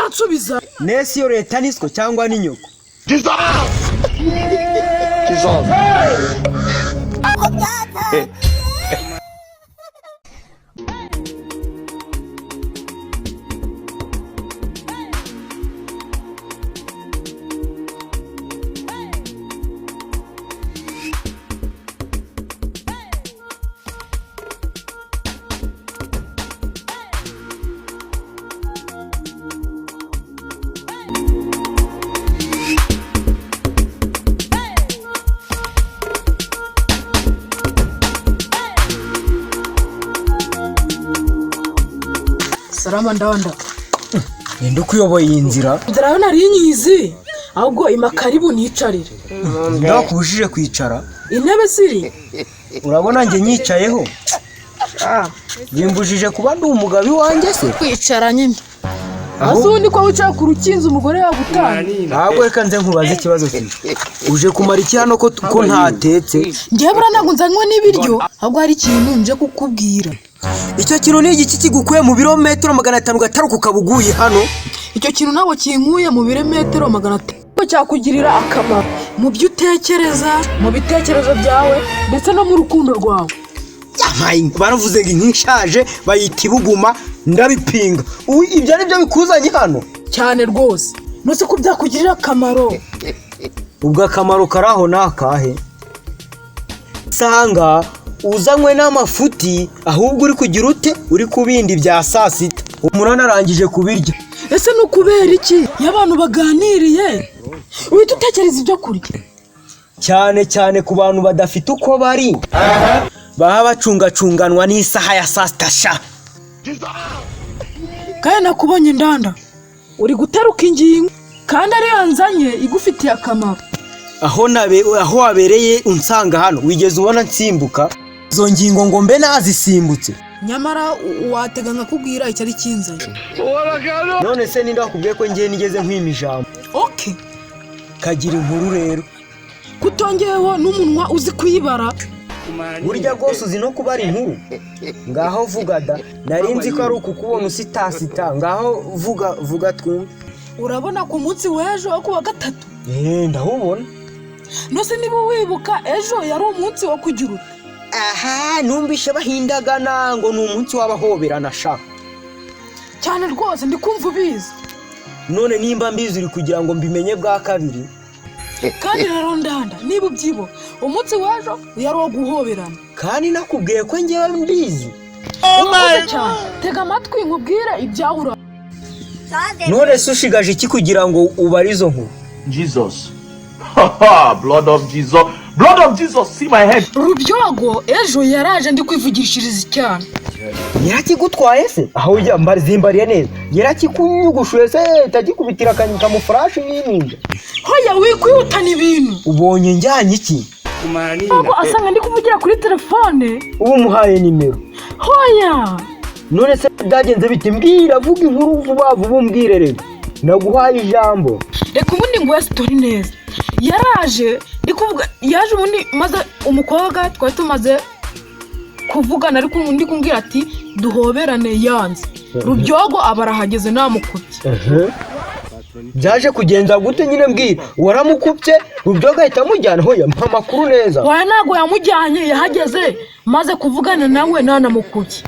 uransubiza nesi yo leta nisco cyangwa n'inyoko Salama ndanda. Ninde kuyoboye inzira? Ndarabona ari inyizi. Ahubwo imakaribu nicarire. Ndakubujije kwicara. Intebe siri. Urabona nge nyicayeho. Bimbujije kuba ndi umugabi wanjye se. Kwicara nyine. Azundi ko wicara ku rukinzo umugore yagutanga. Ntabwo reka nze nkubaze ikibazo cyiwe. Uje kumara iki hano ko ntatetse? Ngiye buranago nzanywe n'ibiryo. Ahubwo hari ikintu nje kukubwira. Icyo kintu ni igiki kigukuye mu birometero 500 gataruka kabuguye hano? Icyo kintu nawo kinkuye mu birometero 500. Cyakugirira akamaro mu byo utekereza, mu bitekerezo byawe ndetse no mu rukundo rwawe. Yamaye baravuze ngo nkishaje bayita ibuguma ndabipinga. Ibyo ari byo bikuzanye hano cyane rwose. Nose ko byakugirira akamaro. Ubwo akamaro karaho nakahe? Sanga uzanywe n'amafuti ahubwo uri kugira ute uri kubindi bya sasita umunana arangije kubirya. Ese nukubera iki y'abantu baganiriye uhita utekereza ibyo kurya cyane ku bantu badafite uko bari baha bacungacunganwa n'isaha ya sasita sha. Kandi nakubonye ndanda uri guteruka ingingo kandi ari yanzanye igufitiye akamaro. Aho wabereye unsanga hano wigeze ubona nsimbuka izo ngingo ngo mbe nazisimbutse. Nyamara watega nkakubwira icyo ari kinzanye. None se ninde wakubwiye ko ngiye nigeze nkwima ijambo? Okay. Kagira inkuru rero. Kutongeyeho n'umunwa uzi kuyibara. Burya rwose uzi no kubara inkuru. Ngaho vuga da. Nari nzi ko ari ukukubona usitasita. Ngaho vuga twumve. Urabona ku munsi w'ejo wo kuwa gatatu? Ndahubona. Nose niba wibuka ejo yari umunsi wo kugira ute? Aha, numbishe bahindagana ngo ni umunsi w'abahoberana sha. Cyane rwose ndikumva ubizi. None nimba mbizi uri kugira ngo mbimenye bwa kabiri. Kandi rero ndanda niba ubyibo umunsi w'ejo yari wo guhoberana. Kandi nakubwiye ko ngewe mbizi. Tega amatwi nkubwire ibyahura. None se ushigaje iki kugira ngo ubarizo nkuru? Jesus. Blood of Jesus. Blood of Jesus, see my head. Rubyogo ejo yaraje ndi kwivugishiriza cyane. Yarakigutwaye se? Aho ujya mbazimbariye neza. Yarakikunyugushuye se tagikubitira kanyika mu flash n'ibindi. Hoya wikwihutana ibintu. Ubonye njyanye iki? Abo asanga ndi kuvugira kuri telefone. Ubu muhaye nimero. Hoya. None se byagenze bite? Mbwira vuga inkuru vuba umbwire rero. Naguhaye ijambo. Reka ubundi ngo story neza. Yaraje ndikuvuga yaje ubundi maze umukobwa twari tumaze kuvugana ariko undi kumbwira ati duhoberane yanze. Rubyogo abarahageze namukubye. Byaje kugenza gute nyine mbwira? Waramukubye Rubyogo ahita amujyana hoya mpa makuru neza. Hoya nago yamujyanye yahageze maze kuvugana nawe nanamukubye.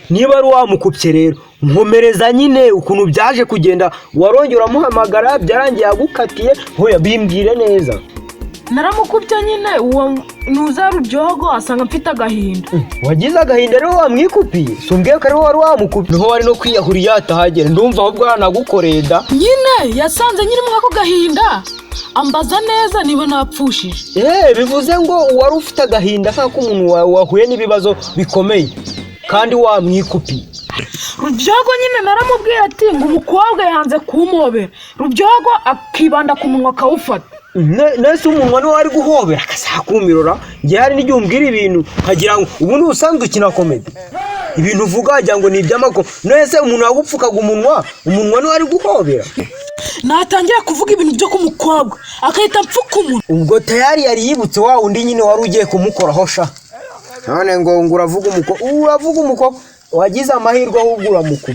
Niba ari wamukubye rero nkomereza nyine ukuntu byaje kugenda warongera muhamagara byarangiye agukatiye hoya bimbwire neza. Naramukubye nyine uwo nuza Rubyogo asanga mfite agahinda. Wagize agahinda rero wamwikupiye? Sumbwiye ko ari wari wamukubye. Niho wari no kwiyahura yatahagera ndumva ahubwo yanagukoreye da. Nyine yasanze nyiri mu ako gahinda ambaza neza niba napfushije. Bivuze ngo wari ufite agahinda nk'ako umuntu wahuye n'ibibazo bikomeye kandi wamwikupiye. Rubyogo nyine naramubwiye ati ngo umukobwa yanze kumobera. Rubyogo akibanda ku munwa akawufata. Nese umunwa niwe ari guhobera akasakumirora. Nge hari n'igihe umbwira ibintu nkagira ngo ubundi usanzwe ukina komedi. Ibintu uvuga wagira ngo ni iby'amako. Nese umuntu yagupfukaga umunwa niwe ari guhobera. Natangira kuvuga ibintu byo kumukobwa akahita mpfuka umunwa. Ubwo tayari yari yibutse wa undi nyine wari ugiye kumukoraho sha. None ngo uravuga umukobwa wagize amahirwe ahubwo uramukupa.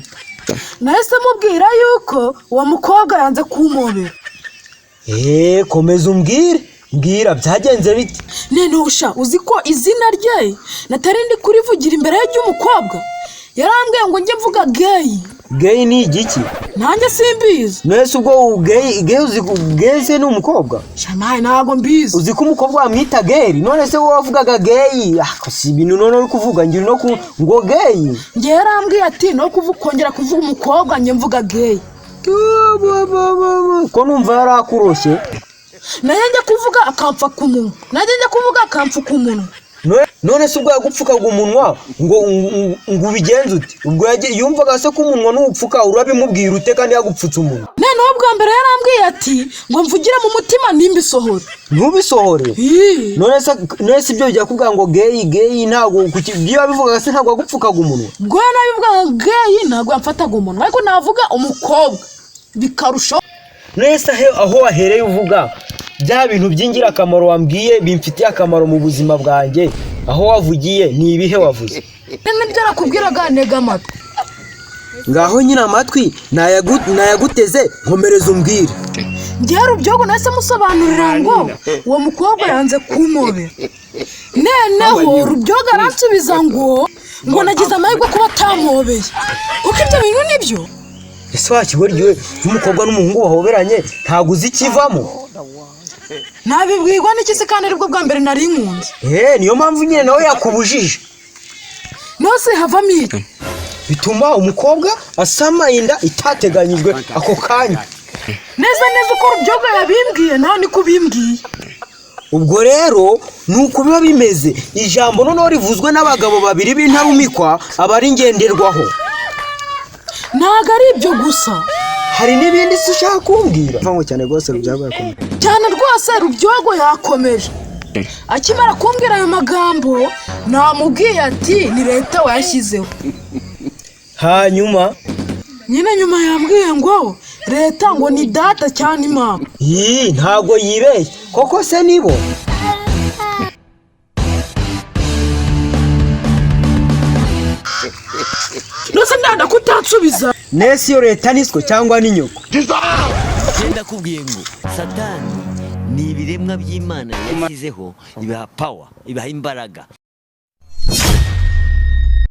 nahise mubwira yuko uwo mukobwa yanze kumobera. Komeza umbwire, mbwira byagenze bite? Nenusha uzi ko izina rye natari ndi kurivugira imbere y'umukobwa. Yarambwiye ngo njye mvuga gay. Gay ni igiki? Nanjye simbizi. Nese ubwo gay uzi gay se ni umukobwa? Shamaye ntago mbizi. Uzi ko umukobwa bamwita gay, none se wowe wavugaga gay? Ko si ibintu none uri kuvuga ngira no ngo gay. Njye yarambwiye ati no kongera kuvuga umukobwa njye mvuga gay. Ko numva yarakuroshye. Naye njye kuvuga akampfa ku munwa. Naye njye kuvuga akampfa ku munwa. None se ubwo yagupfukaga umunwa ngo ubigenze ute? Ubwo yumvaga se ko umunwa n'upfuka urabimubwira ute kandi yagupfutse umunwa? Noneho bwa mbere yarambwiye ati ngo mvugire mu mutima nimbisohore. Ntubisohore? None se ibyo bijya kuvuga ngo gay ntago byo babivuga se ntago yagupfukaga umunwa? Ubwo nabivuga gay ntago yamfataga umunwa ariko navuga umukobwa bikarusho. None se aho wahereye uvuga bya bintu by'ingirakamaro wambwiye bimfitiye akamaro mu buzima bwanjye, aho wavugiye ni ibihe wavuze? Nibyo nakubwiraga ntega amatwi. Ngaho nyine amatwi nayaguteze nkomereza umbwire. Njye Rubyogo nahise musobanurira ngo uwo mukobwa yanze kumobera. Noneho Rubyogo aransubiza ngo nagize amahirwe kuba atamobeye. Kuko ibyo bintu nibyo. Ese wakigoryiwe n'umukobwa n'umuhungu bahoberanye ntago uzi ikivamo? Nabibwirwa n'iki se kandi aribwo bwa mbere nari nkunze? Niyo mpamvu nyine nawe yakubujije. Nose havamo iki? Bituma umukobwa asama inda itateganyijwe ako kanya. Neza uko Rubyogo yabimbwiye nawe niko bimbwiye. Ubwo rero nuko biba bimeze. Ijambo noneho rivuzwe n'abagabo babiri b'intarumikwa aba ari ngenderwaho. Ntago ari ibyo gusa. Hari n'ibindi se ushaka kumbwira? Mvango cyane rwose Rubyogo yakomeje. Cyane rwose Rubyogo yakomeje. Akimara kumbwira ayo magambo namubwiye ati ni leta wayashyizeho. Hanyuma nyine nyuma yambwiye ngo leta ngo ni data cyane mama. Ntago yibeshye koko se nibo. Nose ndanda kutansubiza. Nese iyo leta niswe cyangwa ni nyoko? Ndakubwiye ngo Satani ni ibiremwa by'Imana yashyizeho, ibaha power, ibaha imbaraga.